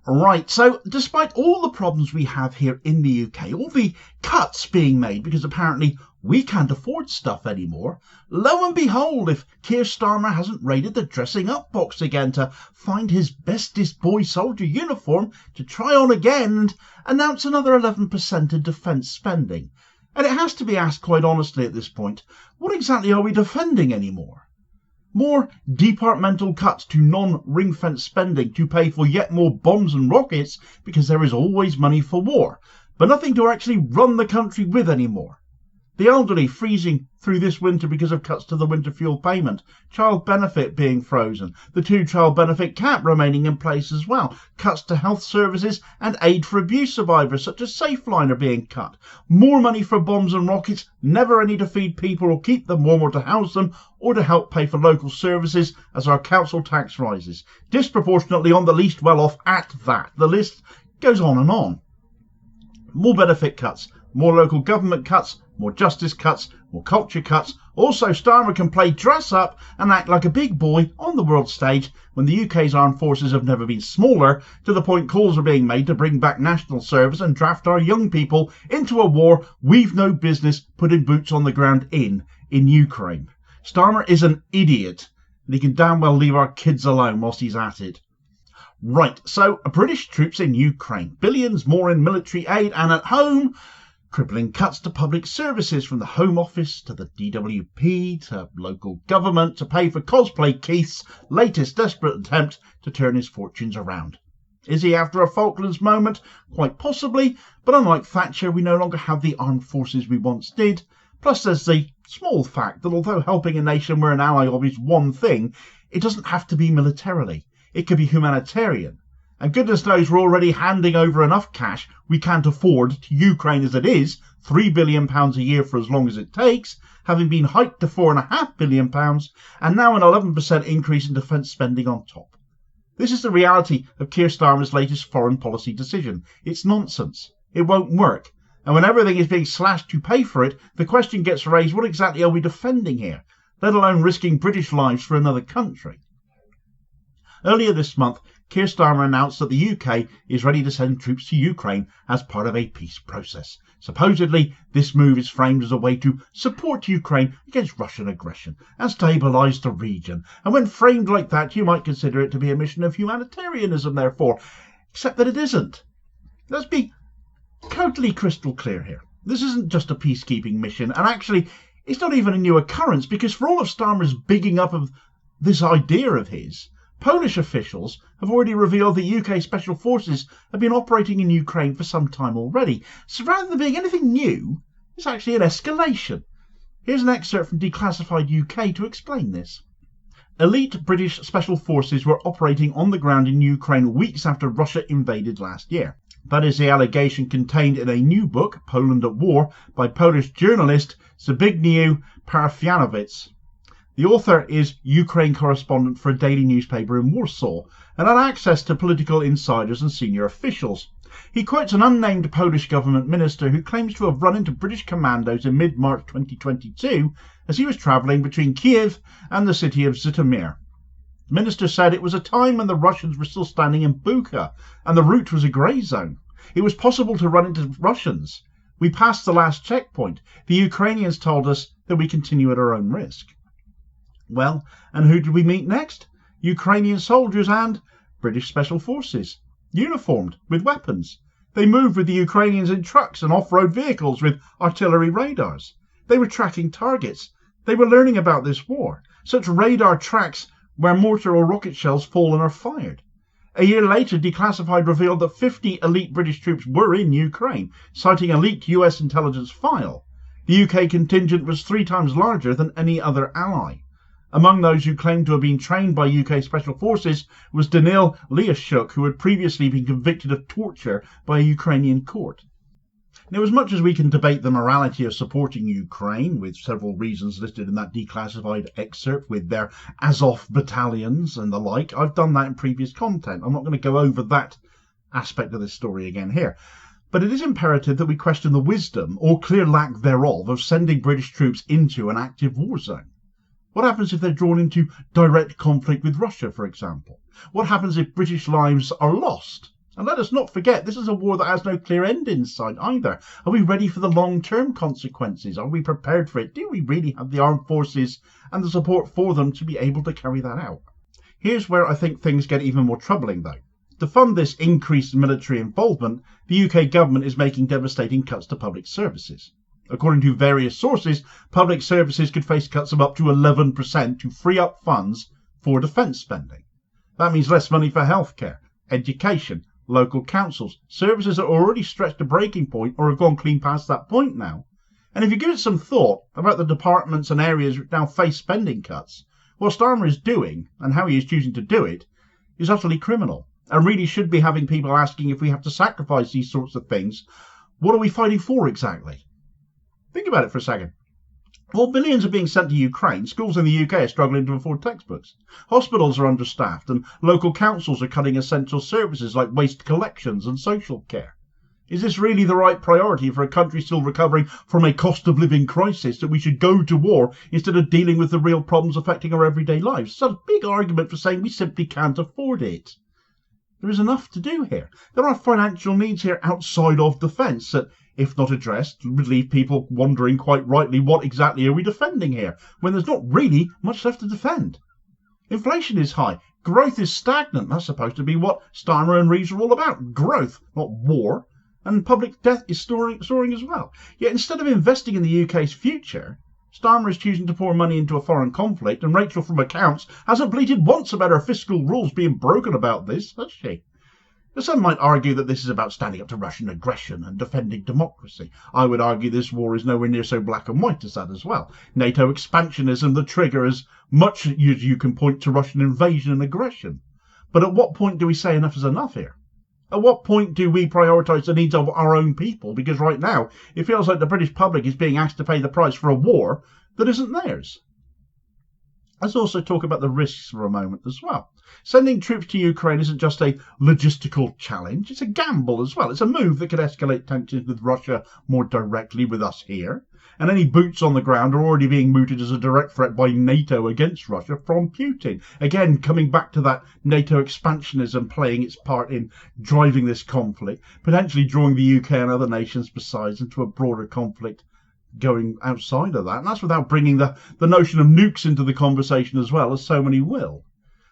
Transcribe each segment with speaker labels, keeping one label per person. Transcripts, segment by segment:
Speaker 1: Right, so despite all the problems we have here in the UK, all the cuts being made because apparently we can't afford stuff anymore, lo and behold, if Keir Starmer hasn't raided the dressing up box again to find his bestest boy soldier uniform to try on again and announce another 11% in defence spending. And it has to be asked quite honestly at this point, what exactly are we defending anymore? More departmental cuts to non-ring-fence spending to pay for yet more bombs and rockets because there is always money for war, but nothing to actually run the country with anymore. The elderly freezing through this winter because of cuts to the winter fuel payment, child benefit being frozen, the two-child benefit cap remaining in place as well, cuts to health services and aid for abuse survivors such as Safeline are being cut, more money for bombs and rockets, never any to feed people or keep them warm or to house them or to help pay for local services as our council tax rises, disproportionately on the least well off at that. The list goes on and on. More benefit cuts, more local government cuts, more justice cuts, more culture cuts. Also, Starmer can play dress up and act like a big boy on the world stage when the UK's armed forces have never been smaller, to the point calls are being made to bring back national service and draft our young people into a war we've no business putting boots on the ground in Ukraine. Starmer is an idiot, and he can damn well leave our kids alone whilst he's at it. Right, so British troops in Ukraine, billions more in military aid, and at home, crippling cuts to public services from the Home Office to the DWP to local government to pay for Cosplay Keith's latest desperate attempt to turn his fortunes around. Is he after a Falklands moment? Quite possibly, but unlike Thatcher, we no longer have the armed forces we once did. Plus there's the small fact that although helping a nation we're an ally of is one thing, it doesn't have to be militarily. It could be humanitarian. And goodness knows we're already handing over enough cash we can't afford to Ukraine as it is, £3 billion a year for as long as it takes, having been hiked to £4.5 billion, and now an 11% increase in defence spending on top. This is the reality of Keir Starmer's latest foreign policy decision. It's nonsense. It won't work. And when everything is being slashed to pay for it, the question gets raised, what exactly are we defending here, let alone risking British lives for another country? Earlier this month, Keir Starmer announced that the UK is ready to send troops to Ukraine as part of a peace process. Supposedly, this move is framed as a way to support Ukraine against Russian aggression and stabilise the region. And when framed like that, you might consider it to be a mission of humanitarianism, therefore. Except that it isn't. Let's be totally crystal clear here. This isn't just a peacekeeping mission, and actually, it's not even a new occurrence, because for all of Starmer's bigging up of this idea of his, Polish officials have already revealed that UK Special Forces have been operating in Ukraine for some time already. So rather than being anything new, it's actually an escalation. Here's an excerpt from Declassified UK to explain this. Elite British Special Forces were operating on the ground in Ukraine weeks after Russia invaded last year. That is the allegation contained in a new book, Poland at War, by Polish journalist Zbigniew Parafianowicz. The author is Ukraine correspondent for a daily newspaper in Warsaw and had access to political insiders and senior officials. He quotes an unnamed Polish government minister who claims to have run into British commandos in mid-March 2022 as he was travelling between Kiev and the city of Zhytomyr. The minister said it was a time when the Russians were still standing in Bucha and the route was a grey zone. It was possible to run into Russians. We passed the last checkpoint. The Ukrainians told us that we continue at our own risk. Well, and who did we meet next? Ukrainian soldiers and British Special Forces, uniformed with weapons. They moved with the Ukrainians in trucks and off-road vehicles with artillery radars. They were tracking targets. They were learning about this war. Such radar tracks where mortar or rocket shells fall and are fired. A year later, Declassified revealed that 50 elite British troops were in Ukraine, citing a leaked US intelligence file. The UK contingent was 3 times larger than any other ally. Among those who claimed to have been trained by UK Special Forces was Danil Lyashchuk, who had previously been convicted of torture by a Ukrainian court. Now, as much as we can debate the morality of supporting Ukraine, with several reasons listed in that declassified excerpt with their Azov battalions and the like, I've done that in previous content. I'm not going to go over that aspect of this story again here. But it is imperative that we question the wisdom, or clear lack thereof, of sending British troops into an active war zone. What happens if they're drawn into direct conflict with Russia, for example? What happens if British lives are lost? And let us not forget, this is a war that has no clear end in sight either. Are we ready for the long-term consequences? Are we prepared for it? Do we really have the armed forces and the support for them to be able to carry that out? Here's where I think things get even more troubling though. To fund this increased military involvement, the UK government is making devastating cuts to public services. According to various sources, public services could face cuts of up to 11% to free up funds for defence spending. That means less money for healthcare, education, local councils, services that are already stretched to breaking point or have gone clean past that point now. And if you give it some thought about the departments and areas which now face spending cuts, what Starmer is doing, and how he is choosing to do it, is utterly criminal, and really should be having people asking, if we have to sacrifice these sorts of things, what are we fighting for exactly? Think about it for a second. While billions are being sent to Ukraine, schools in the UK are struggling to afford textbooks. Hospitals are understaffed and local councils are cutting essential services like waste collections and social care. Is this really the right priority for a country still recovering from a cost of living crisis, that we should go to war instead of dealing with the real problems affecting our everyday lives? Such a big argument for saying we simply can't afford it. There is enough to do here. There are financial needs here outside of defence that, if not addressed, would leave people wondering quite rightly, what exactly are we defending here, when there's not really much left to defend. Inflation is high. Growth is stagnant. That's supposed to be what Starmer and Rees are all about. Growth, not war. And public debt is soaring as well. Yet instead of investing in the UK's future, Starmer is choosing to pour money into a foreign conflict, and Rachel from Accounts hasn't bleated once about her fiscal rules being broken about this, has she? Some might argue that this is about standing up to Russian aggression and defending democracy. I would argue this war is nowhere near so black and white as that as well. NATO expansionism, the trigger, as much as you can point to Russian invasion and aggression. But at what point do we say enough is enough here? At what point do we prioritise the needs of our own people? Because right now, it feels like the British public is being asked to pay the price for a war that isn't theirs. Let's also talk about the risks for a moment as well. Sending troops to Ukraine isn't just a logistical challenge, it's a gamble as well. It's a move that could escalate tensions with Russia more directly with us here. And any boots on the ground are already being mooted as a direct threat by NATO against Russia from Putin. Again, coming back to that NATO expansionism playing its part in driving this conflict, potentially drawing the UK and other nations besides into a broader conflict going outside of that. And that's without bringing the notion of nukes into the conversation as well, as so many will.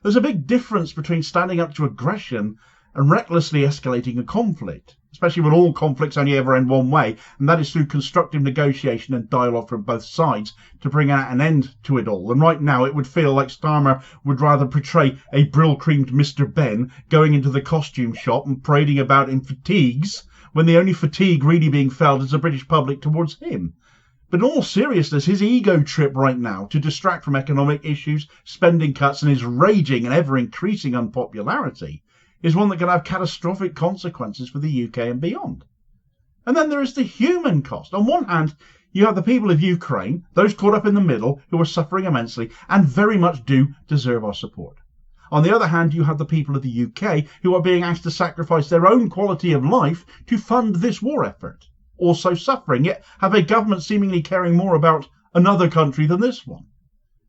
Speaker 1: There's a big difference between standing up to aggression and recklessly escalating a conflict, especially when all conflicts only ever end one way, and that is through constructive negotiation and dialogue from both sides to bring out an end to it all. And right now it would feel like Starmer would rather portray a brill-creamed Mr. Ben going into the costume shop and parading about in fatigues, when the only fatigue really being felt is the British public towards him. But in all seriousness, his ego trip right now to distract from economic issues, spending cuts, and his raging and ever-increasing unpopularity is one that can have catastrophic consequences for the UK and beyond. And then there is the human cost. On one hand, you have the people of Ukraine, those caught up in the middle, who are suffering immensely and very much do deserve our support. On the other hand, you have the people of the UK who are being asked to sacrifice their own quality of life to fund this war effort, also suffering, yet have a government seemingly caring more about another country than this one.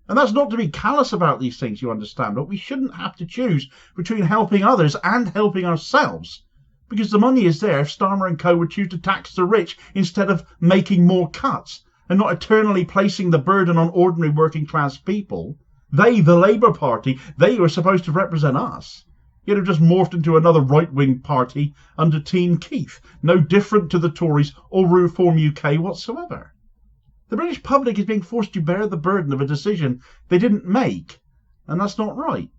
Speaker 1: And that's not to be callous about these things, you understand, but we shouldn't have to choose between helping others and helping ourselves, because the money is there if Starmer and co would choose to tax the rich instead of making more cuts and not eternally placing the burden on ordinary working class people. They, the Labour Party, they who are supposed to represent us, yet have just morphed into another right-wing party under Team Keith, no different to the Tories or Reform UK whatsoever. The British public is being forced to bear the burden of a decision they didn't make, and that's not right.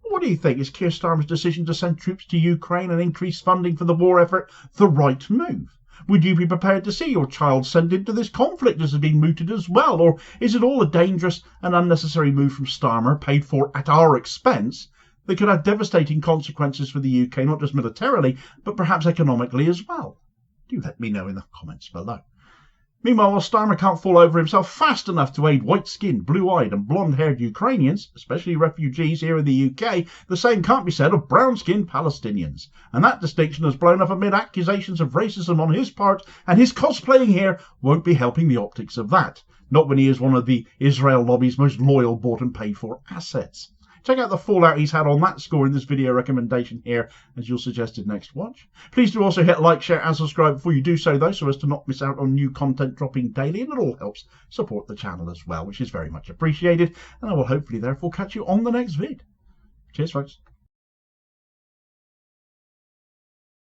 Speaker 1: What do you think? Is Keir Starmer's decision to send troops to Ukraine and increase funding for the war effort the right move? Would you be prepared to see your child sent into this conflict as has been mooted as well, or is it all a dangerous and unnecessary move from Starmer, paid for at our expense, that could have devastating consequences for the UK, not just militarily, but perhaps economically as well? Do let me know in the comments below. Meanwhile, while Starmer can't fall over himself fast enough to aid white-skinned, blue-eyed and blonde-haired Ukrainians, especially refugees here in the UK, the same can't be said of brown-skinned Palestinians. And that distinction has blown up amid accusations of racism on his part, and his cosplaying here won't be helping the optics of that. Not when he is one of the Israel lobby's most loyal bought and paid for assets. Check out the fallout he's had on that score in this video recommendation here as your suggested next watch. Please do also hit like, share and subscribe before you do so though, so as to not miss out on new content dropping daily, and it all helps support the channel as well, which is very much appreciated, and I will hopefully therefore catch you on the next vid. Cheers folks.